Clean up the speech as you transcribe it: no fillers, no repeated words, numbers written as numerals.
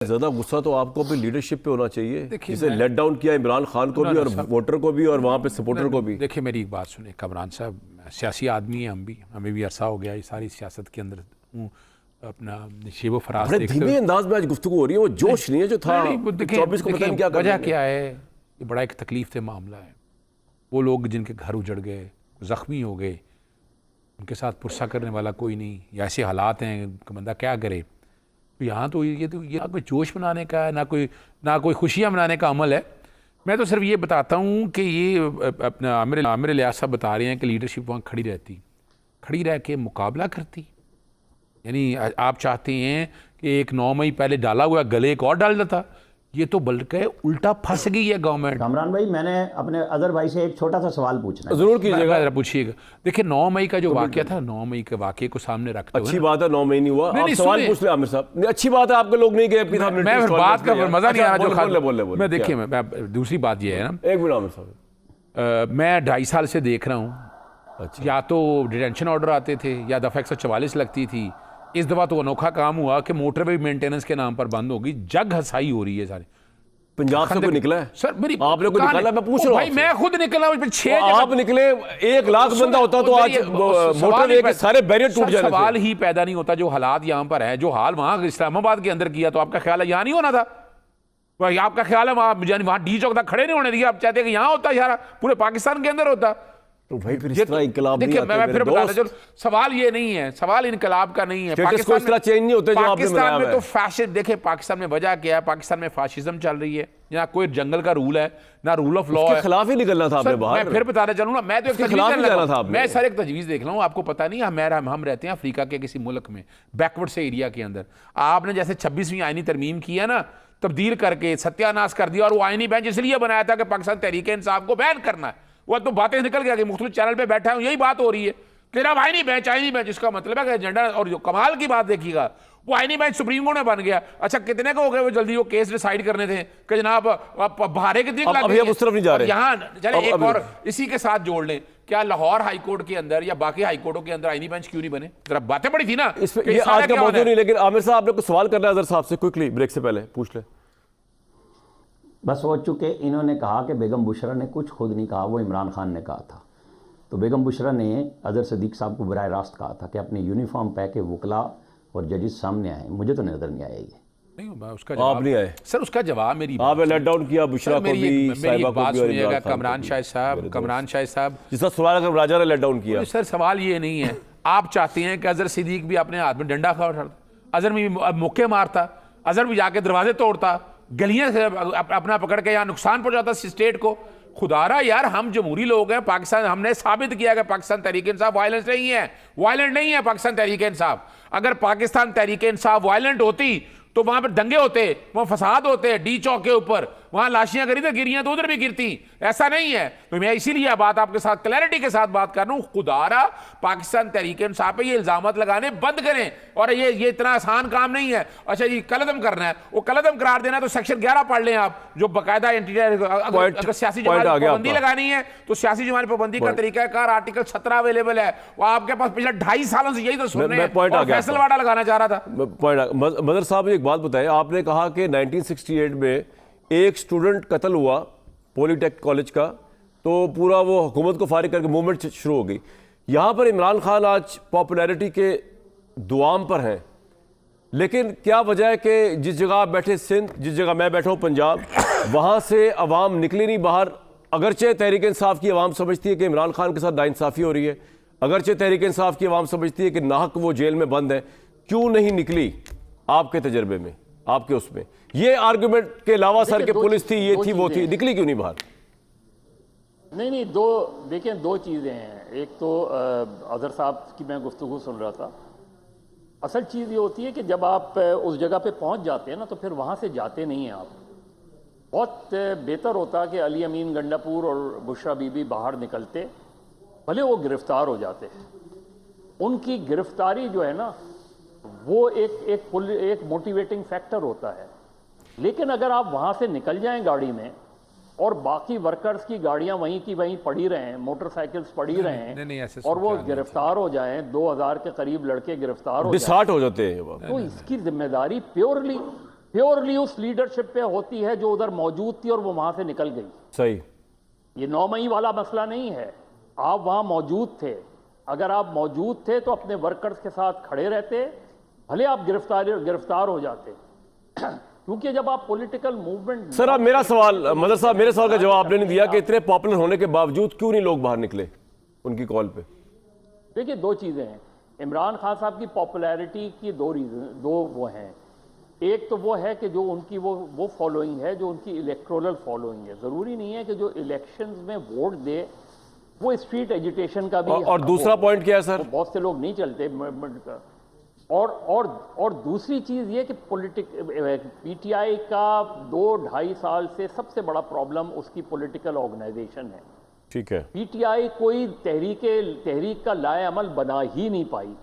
ज्यादा गुस्सा तो आपको अपनी लीडरशिप पे होना चाहिए, जिसे मैं- लेट डाउन किया इमरान खान को भी और वोटर को भी और वहाँ पे सपोर्टर को भी। देखिए मेरी एक बात सुने, कमरान साहब सियासी आदमी है, हमें भी अरसा हो गया ये सारी सियासत के अंदर हूँ, अपना नशीब व फराज बड़े धीमे अंदाज में आज गुफ्तगू हो रही है, वो जोश नहीं है जो था 24 को। पता नहीं क्या वजह क्या है, ये बड़ा एक तकलीफ से मामला है। वो लोग जिनके घर उजड़ गए, जख्मी हो गए, उनके साथ पुरसा करने वाला कोई नहीं, या ऐसे हालात हैं कि बंदा क्या करे। तो यहाँ तो ये ना कोई जोश मनाने का है, ना कोई खुशियाँ मनाने का अमल है। मैं तो सिर्फ ये बताता हूँ कि ये अपना आमिर इलियास साहब बता रहे हैं कि लीडरशिप वहाँ खड़ी रह के मुकाबला करती। यानी आप चाहते हैं कि एक 9 मई पहले डाला हुआ गले एक और डाल देता, ये तो बल्कि उल्टा फंस गई है गवर्नमेंट। कामरान भाई, मैंने अपने अदर भाई से एक छोटा सा सवाल पूछना है। जरूर कीजिएगा, पूछिएगा। देखिए 9 मई का जो वाकया था, 9 मई के वाकये को सामने रखते हुए, अच्छी बात है 9 मई नहीं हुआ, आप सवाल पूछ ले आमिर साहब। अच्छी बात है, आपके लोग नहीं गए। मैं बात का मजा नहीं आ रहा जो बोले। मैं देखिए, मैं दूसरी बात ये है ना, एक मिनट आमिर साहब, मैं 2.5 साल से देख रहा हूँ। अच्छा, या तो डिटेंशन ऑर्डर आते थे या दफ़ा 144 लगती थी। इस दफ़ा तो अनोखा काम हुआ कि मोटरवे मेंटेनेंस के नाम पर बंद होगी। जग हसाई हो रही है सारे पंजाब से कोई निकला है सर? मेरी आपने कोई निकाला? मैं पूछ रहा हूँ भाई, मैं खुद निकला हूँ। 6 आप निकले, 1 लाख बंदा होता तो आज मोटरवे के सारे बैरियर टूट जाने थे। सवाल ही पैदा नहीं होता। जो हालात यहाँ पर है, जो हाल वहाँ इस्लामाबाद के अंदर किया, तो आपका ख्याल है यहाँ नहीं होना था? भाई आपका ख्याल है वहाँ डी चौक तक खड़े नहीं होने दिया? आप चाहते हैं कि यहाँ होता, यार पूरे पाकिस्तान के अंदर होता? तो भाई फिर इस तरह इंकलाब नहीं देखिए, आते मैं फिर मेरे बताता दोस्त। चलो, सवाल ये नहीं है, सवाल इनकलाब का नहीं है। स्टेटस को इस तरह चेंज नहीं होते जो आपने पाकिस्तान बनाया में है। तो फैशिस्ट, देखिए पाकिस्तान में वजह क्या है, पाकिस्तान में फाशिज्म चल रही है। ना कोई जंगल का रूल है, ना रूल ऑफ लॉ है। खिलाफ ही निकलना था आपने बाहर। मैं फिर बताना चलूँ ना, मैं तो एक खिलाफ ही जाना था आपने। मैं सर एक तजवीज़ देख रहा हूँ। आपको पता नहीं, हम रहते हैं अफ्रीका के किसी मुल्क में, बैकवर्ड से एरिया के अंदर। आपने जैसे 26वीं आईनी तरमीम की है ना, तब्दील करके सत्यानाश कर दिया। और वो आईनी बेंच इसलिए बनाया था कि पाकिस्तान तहरीक इंसाफ को बैन करना है। वो तो बातें निकल गया कि मुख्तलिफ चैनल पे बैठा हूँ, यही बात हो रही है कि ना आईनी बेंच, इसका मतलब है कि एजेंडा। और जो कमाल की बात देखिएगा, वो आईनी बेंच सुप्रीम कोर्ट में बन गया। अच्छा, कितने को हो गए वो जल्दी वो केस डिसाइड करने थे कि जनाब भारे कितनी लग अभी हम उस तरफ नहीं जा रहे। यहाँ चले एक और इसी के साथ जोड़ लें, क्या लाहौर हाई कोर्ट के अंदर या बाकी हाई कोर्टों के अंदर आईनी बेंच क्यों नहीं बने? जरा बातें पड़ी थी ना। ये आज का मौजूद नहीं, लेकिन आमिर साहब आपने कुछ सवाल करना है अजहर साहब से, क्विकली ब्रेक से पहले पूछ ले। बस हो चुके, इन्होंने कहा कि बेगम बुशरा ने कुछ खुद नहीं कहा, वो इमरान खान ने कहा था। तो बेगम बुशरा ने अजहर सदीक साहब को बराह रास्त कहा था कि अपने यूनिफॉर्म पहन के वकला और जजेस सामने आए। मुझे तो नजर नहीं आया ये। नहीं, उसका जवाब आप नहीं आए सर। उसका जवाब मेरी आपने लेट डाउन किया बुशरा को भी, साहिबा को बात भी और सुनिएगा। इमरान खान कमरान शाह साहब जिसका सवाल अगर राजा ने लेट डाउन किया। सर सवाल ये नहीं है। आप चाहते हैं कि अजहर सिद्दीक भी अपने हाथ में डंडा खा उठाता, अजहर भी मुक्के मारता, अजहर भी जाके दरवाजे तोड़ता, गलियां अपना पकड़ के यहाँ नुकसान पहुंचाता स्टेट को। खुदारा यार, हम जमहूरी लोग हैं। पाकिस्तान, हमने साबित किया कि पाकिस्तान तहरीक इंसाफ वायलेंस नहीं है, वायलेंट नहीं है पाकिस्तान तहरीक इंसाफ। अगर पाकिस्तान तहरीक इंसाफ वायलेंट होती तो वहां पर दंगे होते, वहां फसाद होते, डी चौक के ऊपर वहां लाशियां गिरी तो गिरियां तो उधर भी गिरती। ऐसा नहीं है। तो मैं इसीलिए बात आपके साथ क्लैरिटी के साथ बात कर रहा हूं। खुदारा पाकिस्तान तहरीक इंसाफ पे ये इल्जामात लगाने बंद करें। और ये इतना आसान काम नहीं है। अच्छा जी, कलदम करना है, वो कलदम करार देना है तो सेक्शन 11 पढ़ लें आप, जो बाकायदा अगर सियासी जमात पर पाबंदी लगानी है तो सियासी जमात पर पाबंदी का तरीकाकार आर्टिकल 17 अवेलेबल है। वो आपके पास पिछले 2.5 सालों से यही तो सुन रहे हैं। फैसलवाड़ा लगाना चाह रहा था। मदर साहब एक बात बताएं, आपने कहा कि 1968 में एक स्टूडेंट कत्ल हुआ पॉलीटेक्निक कॉलेज का, तो पूरा वो हुकूमत को फारिग करके मूवमेंट शुरू हो गई। यहाँ पर इमरान खान आज पॉपुलैरिटी के दुआम पर हैं, लेकिन क्या वजह है कि जिस जगह आप बैठे सिंध, जिस जगह मैं बैठा हूँ पंजाब, वहाँ से अवाम निकली नहीं बाहर। अगरचे तहरीक इंसाफ की अवाम समझती है कि इमरान खान के साथ नाइंसाफ़ी हो रही है, अगरचे तहरीक इंसाफ की अवाम समझती है कि नाहक वो जेल में बंद है, क्यों नहीं निकली आपके तजर्बे में, आपके उसमें? ये आर्गुमेंट के अलावा सर के पुलिस थी, ये थी, वो थी, निकली क्यों नहीं बाहर? नहीं, देखिए दो चीज़ें हैं। एक तो अजहर साहब की मैं गुफ्तगू सुन रहा था। असल चीज़ ये होती है कि जब आप उस जगह पे पहुंच जाते हैं ना, तो फिर वहाँ से जाते नहीं हैं आप। बहुत बेहतर होता कि अली अमीन गंडापुर और बुशरा बीबी बाहर निकलते, भले वो गिरफ्तार हो जाते। उनकी गिरफ्तारी जो है ना, वो एक मोटिवेटिंग फैक्टर होता है। लेकिन अगर आप वहाँ से निकल जाएं गाड़ी में और बाकी वर्कर्स की गाड़ियां वहीं की वहीं पड़ी रहें, मोटरसाइकिल्स पड़ी रहें, और वो गिरफ्तार हो जाएं, 2000 के करीब लड़के गिरफ्तार हो डिसहार्ट हो जाते हैं, तो इसकी जिम्मेदारी प्योरली प्योरली उस लीडरशिप पे होती है जो उधर मौजूद थी और वो वहां से निकल गई। सही। ये 9 मई वाला मसला नहीं है, आप वहां मौजूद थे, अगर आप मौजूद थे तो अपने वर्कर्स के साथ खड़े रहते, भले आप गिरफ्तार हो जाते क्योंकि जब आप पॉलिटिकल मूवमेंट। सर अब मेरा सवाल, मदर साहब मेरे सवाल का जवाब आपने नहीं दिया कि इतने पॉपुलर होने के बावजूद क्यों नहीं लोग बाहर निकले उनकी कॉल पे? देखिए, दो चीजें हैं। इमरान खान साहब की पॉपुलैरिटी की दो वो हैं। एक तो वो है कि जो उनकी वो फॉलोइंग है, जो उनकी इलेक्टोरल फॉलोइंग है। जरूरी नहीं है कि जो इलेक्शंस में वोट दे वो स्ट्रीट एजुटेशन का भी। और दूसरा पॉइंट क्या है सर? बहुत से लोग नहीं चलते। और दूसरी चीज ये कि पीटीआई का 2-2.5 साल से सबसे बड़ा प्रॉब्लम उसकी पॉलिटिकल ऑर्गेनाइजेशन है। ठीक है। पीटीआई कोई तहरीक का लाए अमल बना ही नहीं पाई।